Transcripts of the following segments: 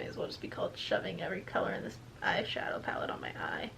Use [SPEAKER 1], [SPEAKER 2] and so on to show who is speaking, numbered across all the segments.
[SPEAKER 1] may as well just be called shoving every color in this eyeshadow palette on my eye.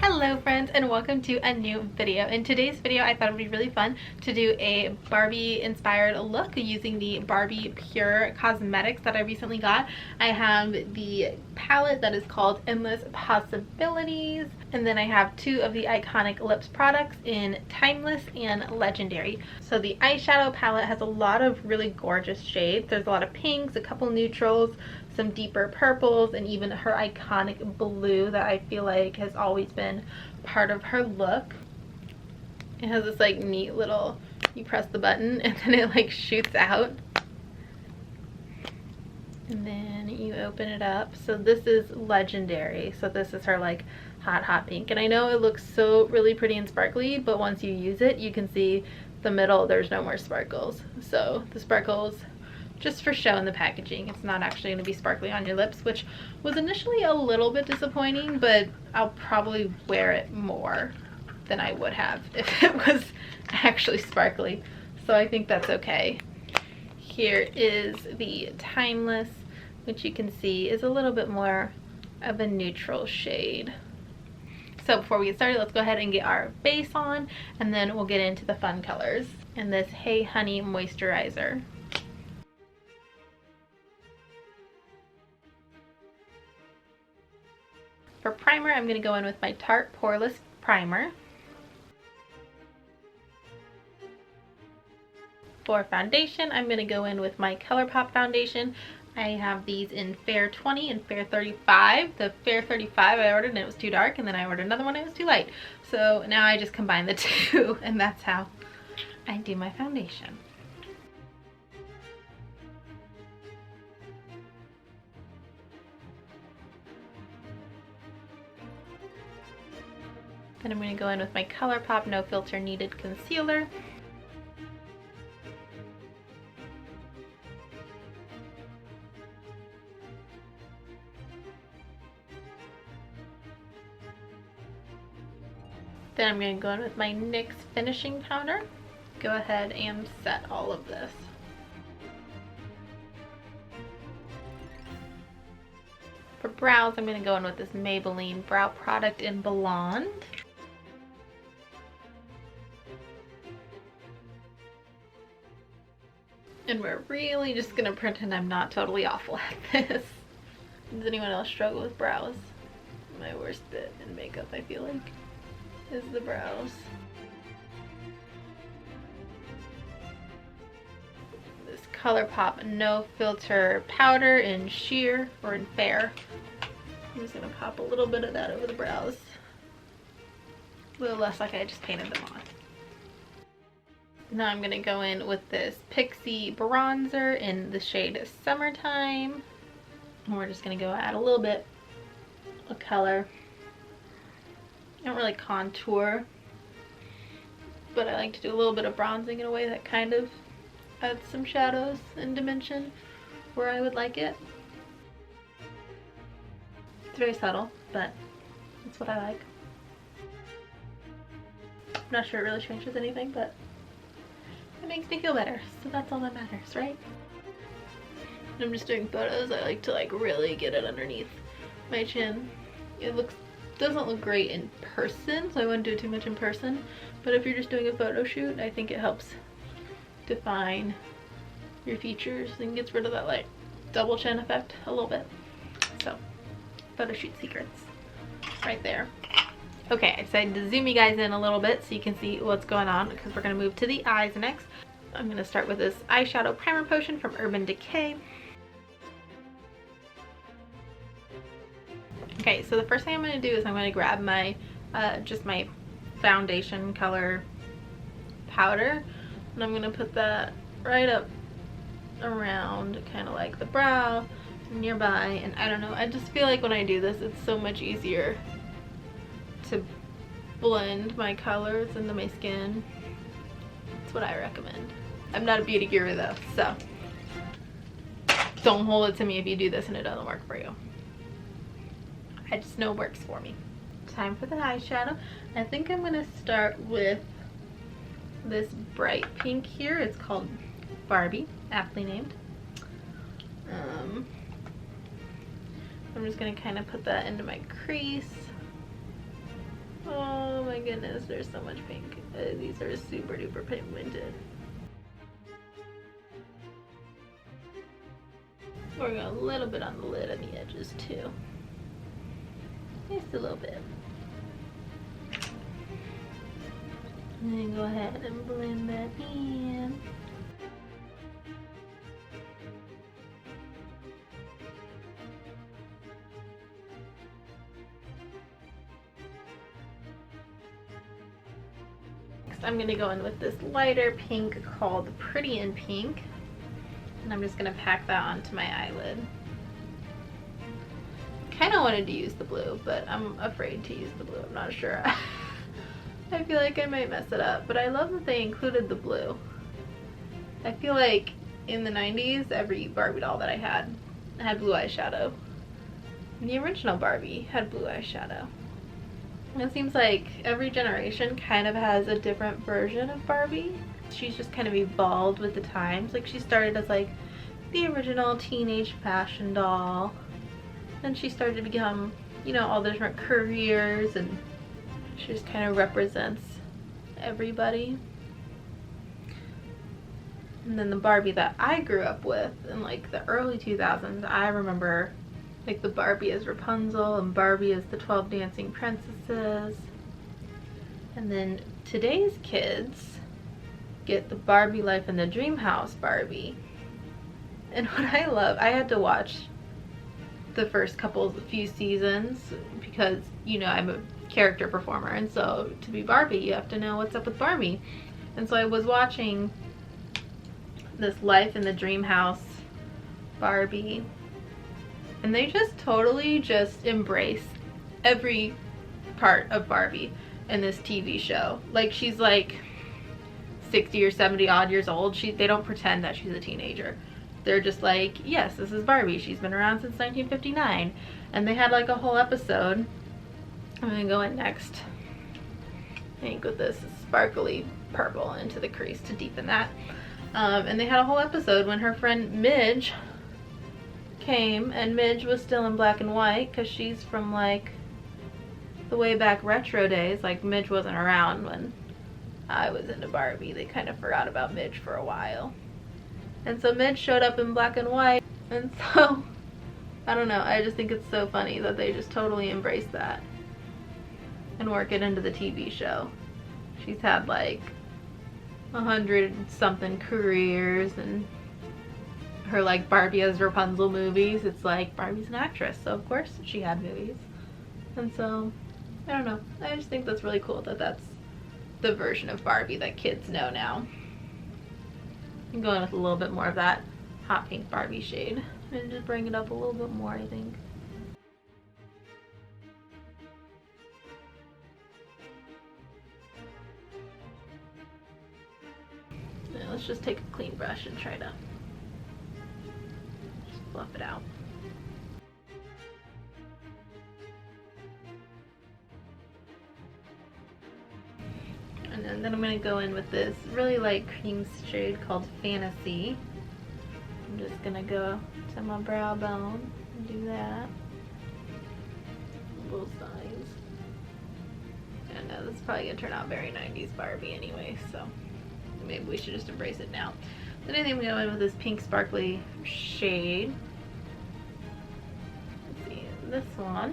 [SPEAKER 1] Hello friends, and welcome to a new video. In today's video I thought it would be really fun to do a Barbie inspired look using the Barbie Pur Cosmetics that I recently got. I have the palette that is called Endless Possibilities, and then I have two of the iconic lips products in Timeless and Legendary. So the eyeshadow palette has a lot of really gorgeous shades. There's a lot of pinks, a couple neutrals, some deeper purples, and even her iconic blue that I feel like has always been part of her look. It has this like neat little, you press the button and then it like shoots out. And then you open it up. So this is Legendary. So this is her like hot pink. And I know it looks so really pretty and sparkly, but once you use it, you can see the middle, there's no more sparkles. So the sparkles just for show in the packaging. It's not actually going to be sparkly on your lips, which was initially a little bit disappointing, but I'll probably wear it more than I would have if it was actually sparkly. So I think that's okay. Here is the Timeless, which you can see is a little bit more of a neutral shade. So before we get started, let's go ahead and get our base on, and then we'll get into the fun colors. And this Hey Honey Moisturizer. For primer, I'm going to go in with my Tarte Poreless Primer. For foundation, I'm going to go in with my ColourPop foundation. I have these in Fair 20 and Fair 35. The Fair 35 I ordered and it was too dark, and then I ordered another one and it was too light. So now I just combine the two, and that's how I do my foundation. Then I'm going to go in with my ColourPop No Filter Needed Concealer. Then I'm going to go in with my NYX Finishing Powder. Go ahead and set all of this. For brows, I'm going to go in with this Maybelline brow product in Blonde. And we're really just gonna pretend I'm not totally awful at this. Does anyone else struggle with brows? My worst bit in makeup, I feel like, is the brows. This ColourPop No Filter powder in Sheer, or in Fair. I'm just gonna pop a little bit of that over the brows. A little less like I just painted them on. Now I'm going to go in with this Pixie bronzer in the shade Summertime. And we're just going to go add a little bit of color. I don't really contour, but I like to do a little bit of bronzing in a way that kind of adds some shadows and dimension where I would like it. It's very subtle, but that's what I like. I'm not sure it really changes anything, but it makes me feel better, so that's all that matters, right? When I'm just doing photos, I like to like really get it underneath my chin. It doesn't look great in person, so I wouldn't do too much in person, but if you're just doing a photo shoot, I think it helps define your features and gets rid of that like double chin effect a little bit. So, photo shoot secrets right there. Okay, I decided to zoom you guys in a little bit so you can see what's going on, because we're going to move to the eyes next. I'm going to start with this eyeshadow primer potion from Urban Decay. Okay, so the first thing I'm going to do is I'm going to grab my just my foundation color powder, and I'm going to put that right up around kind of like the brow nearby. And I don't know, I just feel like when I do this it's so much easier to blend my colors into my skin. That's what I recommend. I'm not a beauty guru though, so don't hold it to me if you do this and it doesn't work for you. I just know it works for me. Time for the eyeshadow. I think I'm gonna start with this bright pink here. It's called Barbie, aptly named. I'm just gonna kind of put that into my crease. Oh my goodness, there's so much pink. These are super duper pigmented. We're going a little bit on the lid and the edges too. Just a little bit. And then go ahead and blend that in. Next, I'm going to go in with this lighter pink called Pretty in Pink. And I'm just going to pack that onto my eyelid. I kind of wanted to use the blue, but I'm afraid to use the blue. I'm not sure. I feel like I might mess it up, but I love that they included the blue. I feel like in the 90s, every Barbie doll that I had blue eyeshadow. And the original Barbie had blue eyeshadow. And it seems like every generation kind of has a different version of Barbie. She's just kind of evolved with the times. Like she started as like the original teenage fashion doll. Then she started to become, you know, all the different careers, and she just kind of represents everybody. And then the Barbie that I grew up with in like the early 2000s, I remember like the Barbie as Rapunzel and Barbie as the 12 Dancing Princesses. And then today's kids get the Barbie Life in the Dream House Barbie. And what I love, I had to watch the first few seasons because, you know, I'm a character performer, and so to be Barbie you have to know what's up with Barbie. And so I was watching this Life in the Dream House Barbie, and they just totally just embrace every part of Barbie in this TV show. Like she's like 60 or 70 odd years old. They don't pretend that she's a teenager. They're just like, yes, this is Barbie. She's been around since 1959. And they had like a whole episode. I'm gonna go in next, I think, with this sparkly purple into the crease to deepen that. And they had a whole episode when her friend Midge came, and Midge was still in black and white because she's from like the way back retro days. Like Midge wasn't around when I was into Barbie. They kind of forgot about Midge for a while. And so Midge showed up in black and white, and so, I don't know, I just think it's so funny that they just totally embrace that and work it into the TV show. She's had like 100-something careers, and her like Barbie as Rapunzel movies, it's like Barbie's an actress, so of course she had movies. And so, I don't know, I just think that's really cool that that's the version of Barbie that kids know now. I'm going with a little bit more of that hot pink Barbie shade and just bring it up a little bit more, I think. Now let's just take a clean brush and try to just fluff it out. And then I'm going to go in with this really light cream shade called Fantasy. I'm just going to go to my brow bone and do that. Both sides. I know this is probably going to turn out very 90s Barbie anyway, so maybe we should just embrace it now. Then I think I'm going to go in with this pink sparkly shade. Let's see, this one.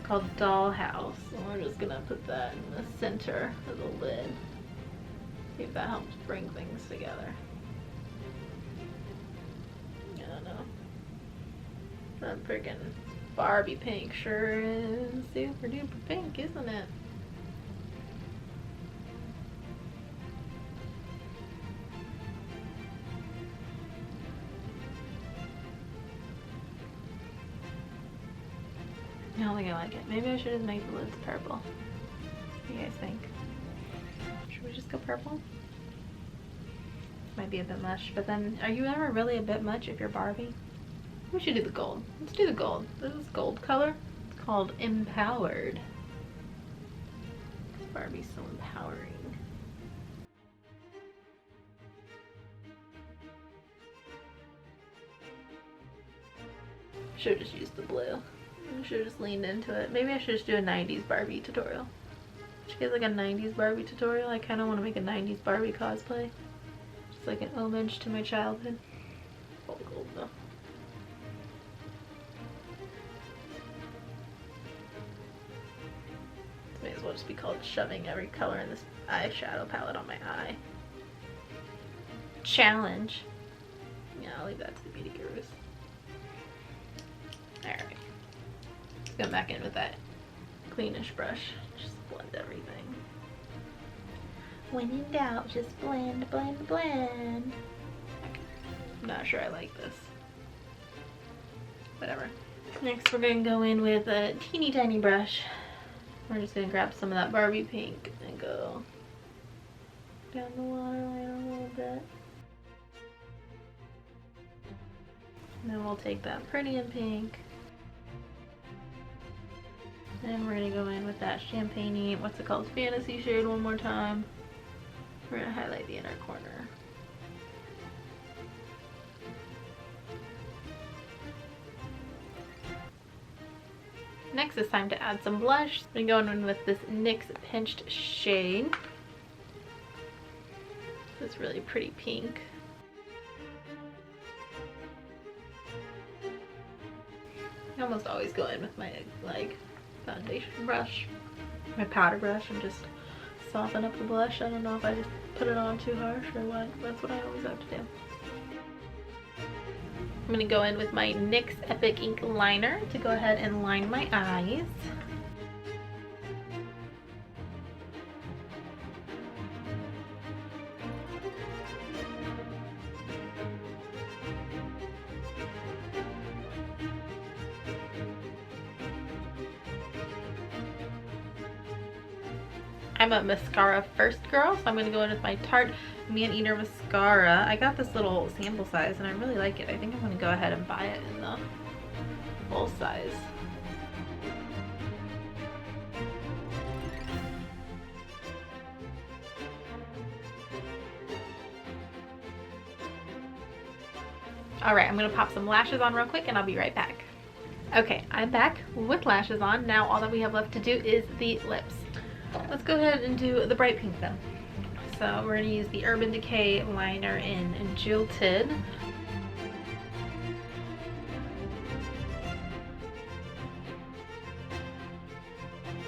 [SPEAKER 1] Called Dollhouse, and we're just gonna put that in the center of the lid. See if that helps bring things together. I don't know. That freaking Barbie pink sure is super duper pink, isn't it? I don't think I like it. Maybe I should just make the lids purple. What do you guys think? Should we just go purple? Might be a bit much, but then are you ever really a bit much if you're Barbie? We should do the gold. Let's do the gold. This is gold color. It's called Empowered. Barbie's so empowering. Should have just used the blue. I should have just leaned into it. Maybe I should just do a 90s Barbie tutorial. Should you guys like a 90s Barbie tutorial? I kind of want to make a 90s Barbie cosplay. Just like an homage to my childhood. All gold though. This may as well just be called shoving every color in this eyeshadow palette on my eye. Challenge. Yeah, I'll leave that to the beauty gurus. Alright. Let's go back in with that cleanish brush. Just blend everything. When in doubt, just blend, blend, blend. I'm not sure I like this. Whatever. Next we're going to go in with a teeny tiny brush. We're just going to grab some of that Barbie pink and go down the waterline a little bit. And then we'll take that pretty in pink. And we're going to go in with that champagne-y, what's it called, fantasy shade one more time. We're going to highlight the inner corner. Next it's time to add some blush. I'm going in with this NYX Pinched shade. It's really pretty pink. I almost always go in with my like foundation brush, my powder brush, and just soften up the blush. I don't know if I just put it on too harsh or what. That's what I always have to do. I'm going to go in with my NYX Epic Ink liner to go ahead and line my eyes. I'm a mascara first girl, so I'm going to go in with my Tarte Man-Eater mascara. I got this little sample size and I really like it. I think I'm going to go ahead and buy it in the full size. Alright, I'm going to pop some lashes on real quick and I'll be right back. Okay, I'm back with lashes on. Now all that we have left to do is the lips. Let's go ahead and do the bright pink then. So we're going to use the Urban Decay liner in Jilted.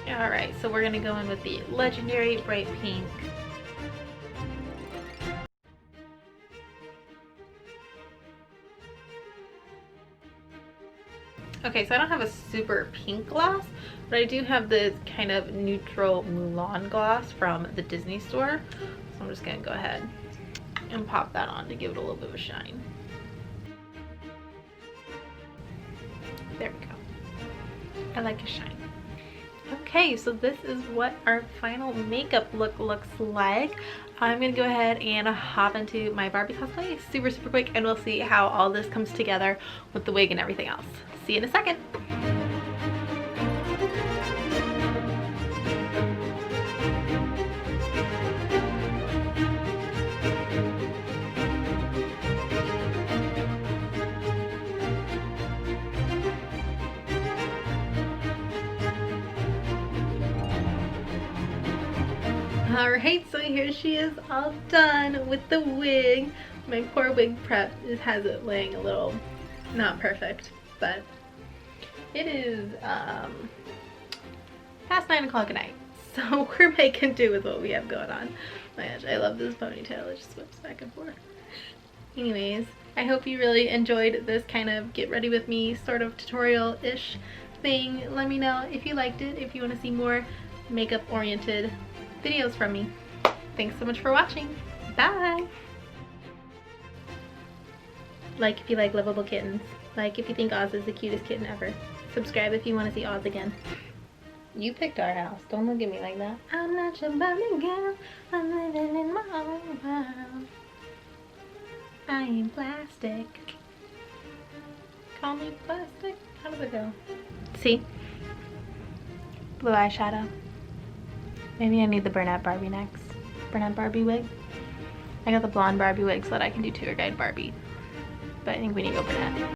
[SPEAKER 1] Alright, so we're going to go in with the Legendary Bright Pink. Okay, so I don't have a super pink gloss, but I do have this kind of neutral Mulan gloss from the Disney store. So I'm just going to go ahead and pop that on to give it a little bit of a shine. There we go. I like a shine. Okay, so this is what our final makeup look looks like. I'm going to go ahead and hop into my Barbie cosplay super quick, and we'll see how all this comes together with the wig and everything else. See you in a second. Alright, so here she is all done with the wig. My poor wig prep has it laying a little not perfect, but it is past 9 o'clock at night, so we're making do with what we have going on. My gosh, I love this ponytail. It just whips back and forth. Anyways, I hope you really enjoyed this kind of get ready with me sort of tutorial-ish thing. Let me know if you liked it, if you want to see more makeup oriented videos from me. Thanks so much for watching. Bye! Like if you like lovable kittens. Like if you think Oz is the cutest kitten ever. Subscribe if you want to see Oz again. You picked our house. Don't look at me like that. I'm not your Barbie girl. I'm living in my own world. I ain't plastic. Call me plastic. How does it go? See? Blue eyeshadow. Maybe I need the brunette Barbie next. Brunette Barbie wig. I got the blonde Barbie wig so that I can do tour guide Barbie. But I think we need to go brunette.